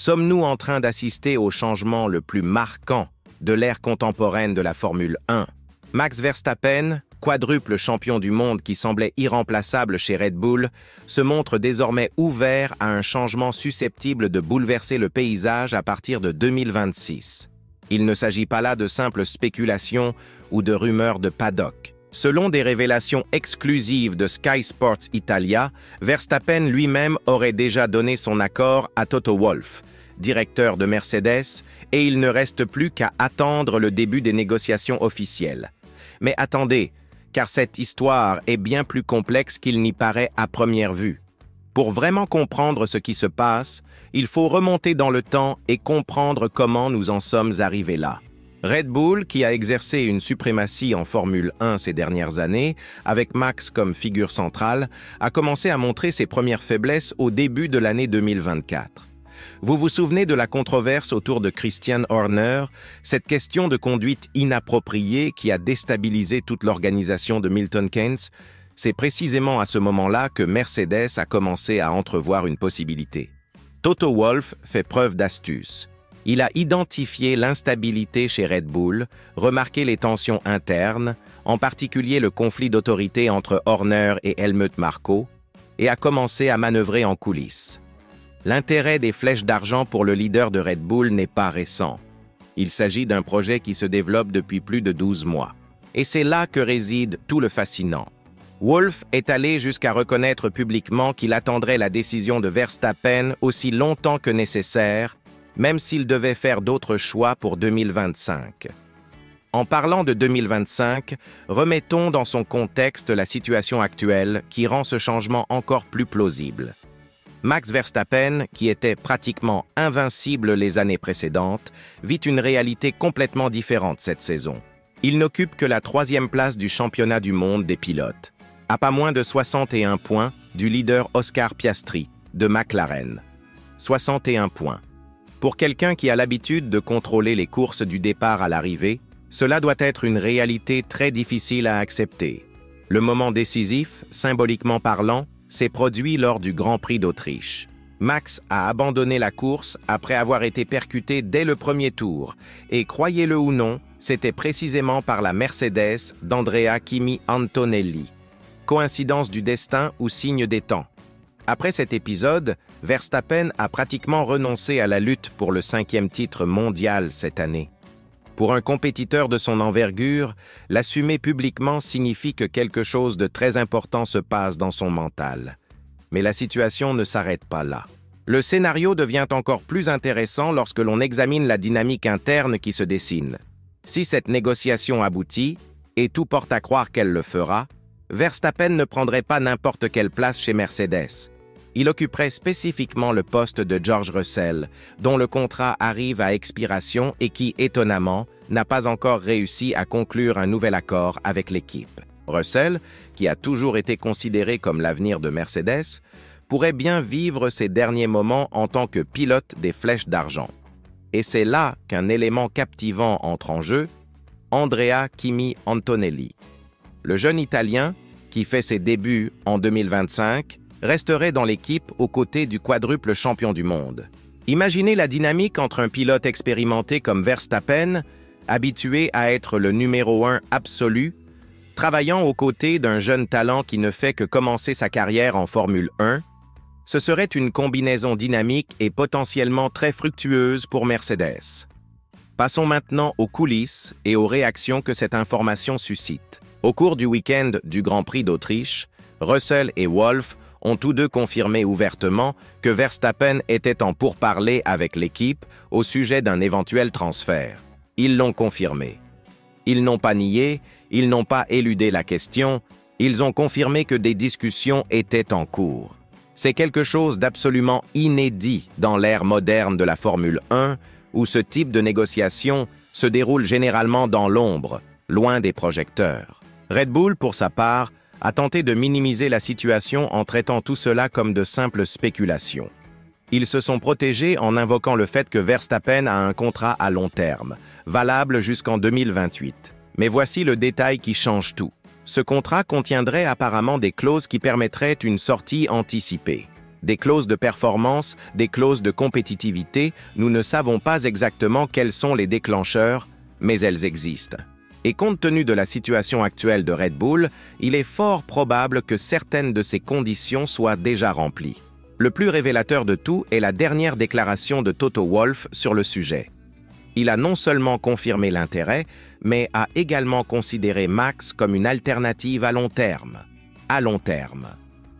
Sommes-nous en train d'assister au changement le plus marquant de l'ère contemporaine de la Formule 1? Max Verstappen, quadruple champion du monde qui semblait irremplaçable chez Red Bull, se montre désormais ouvert à un changement susceptible de bouleverser le paysage à partir de 2026. Il ne s'agit pas là de simples spéculations ou de rumeurs de paddock. Selon des révélations exclusives de Sky Sports Italia, Verstappen lui-même aurait déjà donné son accord à Toto Wolff, directeur de Mercedes, et il ne reste plus qu'à attendre le début des négociations officielles. Mais attendez, car cette histoire est bien plus complexe qu'il n'y paraît à première vue. Pour vraiment comprendre ce qui se passe, il faut remonter dans le temps et comprendre comment nous en sommes arrivés là. Red Bull, qui a exercé une suprématie en Formule 1 ces dernières années, avec Max comme figure centrale, a commencé à montrer ses premières faiblesses au début de l'année 2024. Vous vous souvenez de la controverse autour de Christian Horner, cette question de conduite inappropriée qui a déstabilisé toute l'organisation de Milton Keynes? C'est précisément à ce moment-là que Mercedes a commencé à entrevoir une possibilité. Toto Wolff fait preuve d'astuce. Il a identifié l'instabilité chez Red Bull, remarqué les tensions internes, en particulier le conflit d'autorité entre Horner et Helmut Marko, et a commencé à manœuvrer en coulisses. L'intérêt des flèches d'argent pour le leader de Red Bull n'est pas récent. Il s'agit d'un projet qui se développe depuis plus de 12 mois. Et c'est là que réside tout le fascinant. Wolff est allé jusqu'à reconnaître publiquement qu'il attendrait la décision de Verstappen aussi longtemps que nécessaire, même s'il devait faire d'autres choix pour 2025. En parlant de 2025, remettons dans son contexte la situation actuelle qui rend ce changement encore plus plausible. Max Verstappen, qui était pratiquement invincible les années précédentes, vit une réalité complètement différente cette saison. Il n'occupe que la 3e place du championnat du monde des pilotes, à pas moins de 61 points du leader Oscar Piastri, de McLaren. 61 points. Pour quelqu'un qui a l'habitude de contrôler les courses du départ à l'arrivée, cela doit être une réalité très difficile à accepter. Le moment décisif, symboliquement parlant, s'est produit lors du Grand Prix d'Autriche. Max a abandonné la course après avoir été percuté dès le premier tour, et croyez-le ou non, c'était précisément par la Mercedes d'Andrea Kimi Antonelli. Coïncidence du destin ou signe des temps? Après cet épisode, Verstappen a pratiquement renoncé à la lutte pour le 5e titre mondial cette année. Pour un compétiteur de son envergure, l'assumer publiquement signifie que quelque chose de très important se passe dans son mental. Mais la situation ne s'arrête pas là. Le scénario devient encore plus intéressant lorsque l'on examine la dynamique interne qui se dessine. Si cette négociation aboutit, et tout porte à croire qu'elle le fera, Verstappen ne prendrait pas n'importe quelle place chez Mercedes. Il occuperait spécifiquement le poste de George Russell, dont le contrat arrive à expiration et qui, étonnamment, n'a pas encore réussi à conclure un nouvel accord avec l'équipe. Russell, qui a toujours été considéré comme l'avenir de Mercedes, pourrait bien vivre ses derniers moments en tant que pilote des flèches d'argent. Et c'est là qu'un élément captivant entre en jeu, Andrea Kimi Antonelli. Le jeune Italien, qui fait ses débuts en 2025, resterait dans l'équipe aux côtés du quadruple champion du monde. Imaginez la dynamique entre un pilote expérimenté comme Verstappen, habitué à être le numéro 1 absolu, travaillant aux côtés d'un jeune talent qui ne fait que commencer sa carrière en Formule 1. Ce serait une combinaison dynamique et potentiellement très fructueuse pour Mercedes. Passons maintenant aux coulisses et aux réactions que cette information suscite. Au cours du week-end du Grand Prix d'Autriche, Russell et Wolff ont tous deux confirmé ouvertement que Verstappen était en pourparlers avec l'équipe au sujet d'un éventuel transfert. Ils l'ont confirmé. Ils n'ont pas nié, ils n'ont pas éludé la question, ils ont confirmé que des discussions étaient en cours. C'est quelque chose d'absolument inédit dans l'ère moderne de la Formule 1, où ce type de négociation se déroule généralement dans l'ombre, loin des projecteurs. Red Bull, pour sa part, a tenté de minimiser la situation en traitant tout cela comme de simples spéculations. Ils se sont protégés en invoquant le fait que Verstappen a un contrat à long terme, valable jusqu'en 2028. Mais voici le détail qui change tout. Ce contrat contiendrait apparemment des clauses qui permettraient une sortie anticipée. Des clauses de performance, des clauses de compétitivité, nous ne savons pas exactement quels sont les déclencheurs, mais elles existent. Et compte tenu de la situation actuelle de Red Bull, il est fort probable que certaines de ces conditions soient déjà remplies. Le plus révélateur de tout est la dernière déclaration de Toto Wolff sur le sujet. Il a non seulement confirmé l'intérêt, mais a également considéré Max comme une alternative à long terme. À long terme.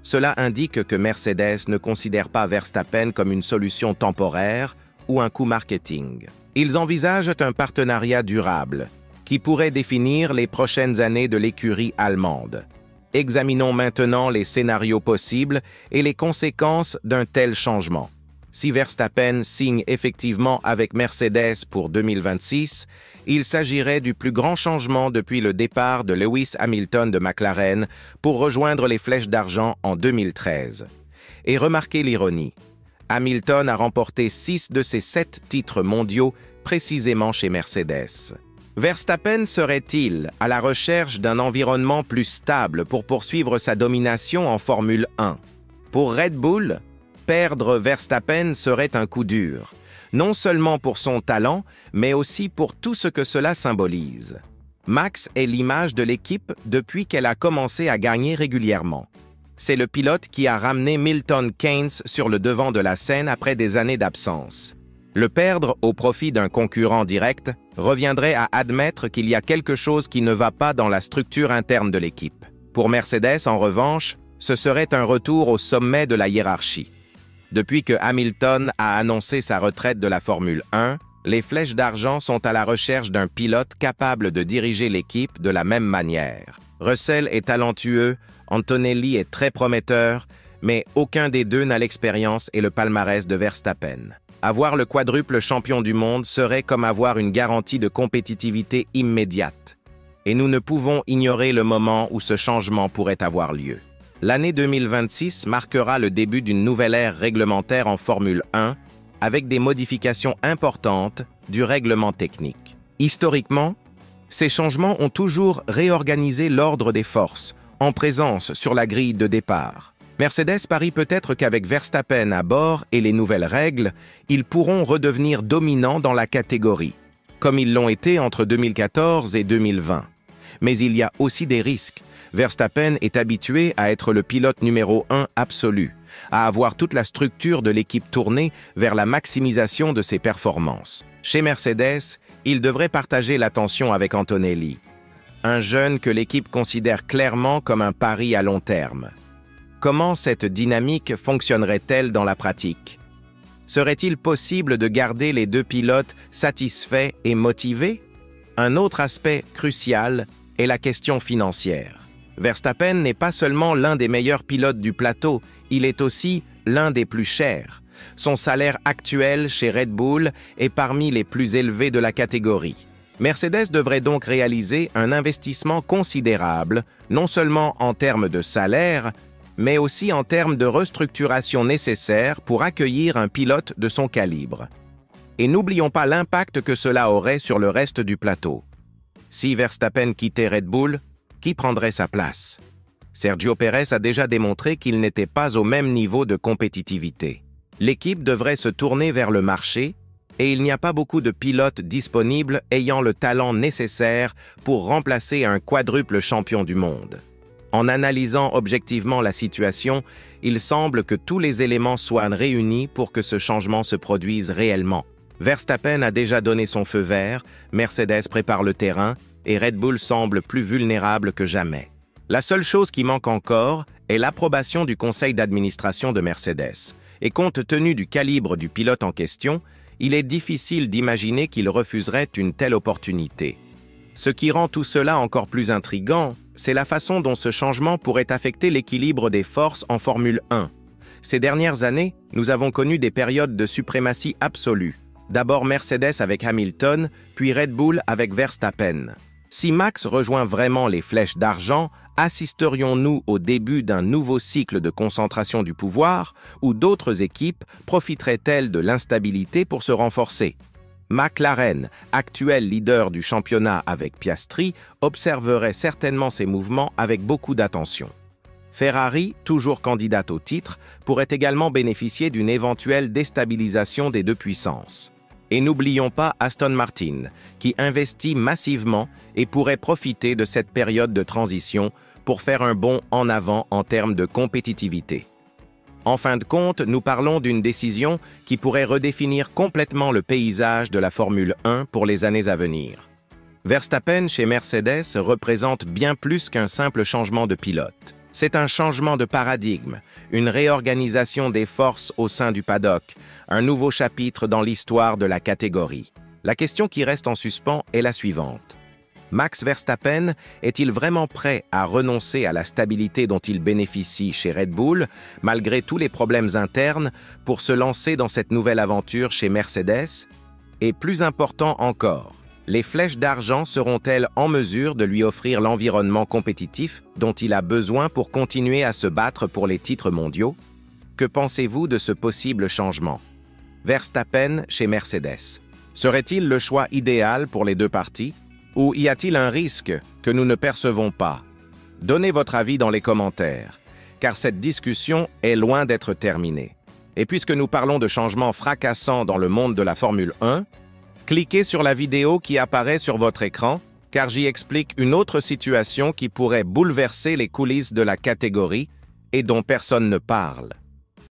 Cela indique que Mercedes ne considère pas Verstappen comme une solution temporaire ou un coup marketing. Ils envisagent un partenariat durable, qui pourrait définir les prochaines années de l'écurie allemande. Examinons maintenant les scénarios possibles et les conséquences d'un tel changement. Si Verstappen signe effectivement avec Mercedes pour 2026, il s'agirait du plus grand changement depuis le départ de Lewis Hamilton de McLaren pour rejoindre les Flèches d'Argent en 2013. Et remarquez l'ironie. Hamilton a remporté 6 de ses 7 titres mondiaux précisément chez Mercedes. Verstappen serait-il à la recherche d'un environnement plus stable pour poursuivre sa domination en Formule 1? Pour Red Bull, perdre Verstappen serait un coup dur, non seulement pour son talent, mais aussi pour tout ce que cela symbolise. Max est l'image de l'équipe depuis qu'elle a commencé à gagner régulièrement. C'est le pilote qui a ramené Milton Keynes sur le devant de la scène après des années d'absence. Le perdre au profit d'un concurrent direct reviendrait à admettre qu'il y a quelque chose qui ne va pas dans la structure interne de l'équipe. Pour Mercedes, en revanche, ce serait un retour au sommet de la hiérarchie. Depuis que Hamilton a annoncé sa retraite de la Formule 1, les Flèches d'Argent sont à la recherche d'un pilote capable de diriger l'équipe de la même manière. Russell est talentueux, Antonelli est très prometteur, mais aucun des deux n'a l'expérience et le palmarès de Verstappen. Avoir le quadruple champion du monde serait comme avoir une garantie de compétitivité immédiate. Et nous ne pouvons ignorer le moment où ce changement pourrait avoir lieu. L'année 2026 marquera le début d'une nouvelle ère réglementaire en Formule 1 avec des modifications importantes du règlement technique. Historiquement, ces changements ont toujours réorganisé l'ordre des forces, en présence sur la grille de départ. Mercedes parie peut-être qu'avec Verstappen à bord et les nouvelles règles, ils pourront redevenir dominants dans la catégorie, comme ils l'ont été entre 2014 et 2020. Mais il y a aussi des risques. Verstappen est habitué à être le pilote numéro 1 absolu, à avoir toute la structure de l'équipe tournée vers la maximisation de ses performances. Chez Mercedes, il devrait partager l'attention avec Antonelli, un jeune que l'équipe considère clairement comme un pari à long terme. Comment cette dynamique fonctionnerait-elle dans la pratique? Serait-il possible de garder les deux pilotes satisfaits et motivés? Un autre aspect crucial est la question financière. Verstappen n'est pas seulement l'un des meilleurs pilotes du plateau, il est aussi l'un des plus chers. Son salaire actuel chez Red Bull est parmi les plus élevés de la catégorie. Mercedes devrait donc réaliser un investissement considérable, non seulement en termes de salaire, mais aussi en termes de restructuration nécessaire pour accueillir un pilote de son calibre. Et n'oublions pas l'impact que cela aurait sur le reste du plateau. Si Verstappen quittait Red Bull, qui prendrait sa place? Sergio Pérez a déjà démontré qu'il n'était pas au même niveau de compétitivité. L'équipe devrait se tourner vers le marché et il n'y a pas beaucoup de pilotes disponibles ayant le talent nécessaire pour remplacer un quadruple champion du monde. En analysant objectivement la situation, il semble que tous les éléments soient réunis pour que ce changement se produise réellement. Verstappen a déjà donné son feu vert, Mercedes prépare le terrain et Red Bull semble plus vulnérable que jamais. La seule chose qui manque encore est l'approbation du conseil d'administration de Mercedes. Et compte tenu du calibre du pilote en question, il est difficile d'imaginer qu'il refuserait une telle opportunité. Ce qui rend tout cela encore plus intriguant, c'est la façon dont ce changement pourrait affecter l'équilibre des forces en Formule 1. Ces dernières années, nous avons connu des périodes de suprématie absolue. D'abord Mercedes avec Hamilton, puis Red Bull avec Verstappen. Si Max rejoint vraiment les Flèches d'Argent, assisterions-nous au début d'un nouveau cycle de concentration du pouvoir ou d'autres équipes profiteraient-elles de l'instabilité pour se renforcer? McLaren, actuel leader du championnat avec Piastri, observerait certainement ces mouvements avec beaucoup d'attention. Ferrari, toujours candidate au titre, pourrait également bénéficier d'une éventuelle déstabilisation des deux puissances. Et n'oublions pas Aston Martin, qui investit massivement et pourrait profiter de cette période de transition pour faire un bond en avant en termes de compétitivité. En fin de compte, nous parlons d'une décision qui pourrait redéfinir complètement le paysage de la Formule 1 pour les années à venir. Verstappen chez Mercedes représente bien plus qu'un simple changement de pilote. C'est un changement de paradigme, une réorganisation des forces au sein du paddock, un nouveau chapitre dans l'histoire de la catégorie. La question qui reste en suspens est la suivante. Max Verstappen est-il vraiment prêt à renoncer à la stabilité dont il bénéficie chez Red Bull, malgré tous les problèmes internes, pour se lancer dans cette nouvelle aventure chez Mercedes? Et plus important encore, les flèches d'argent seront-elles en mesure de lui offrir l'environnement compétitif dont il a besoin pour continuer à se battre pour les titres mondiaux? Que pensez-vous de ce possible changement? Verstappen chez Mercedes. Serait-il le choix idéal pour les deux parties? Ou y a-t-il un risque que nous ne percevons pas? Donnez votre avis dans les commentaires, car cette discussion est loin d'être terminée. Et puisque nous parlons de changements fracassants dans le monde de la Formule 1, cliquez sur la vidéo qui apparaît sur votre écran, car j'y explique une autre situation qui pourrait bouleverser les coulisses de la catégorie et dont personne ne parle.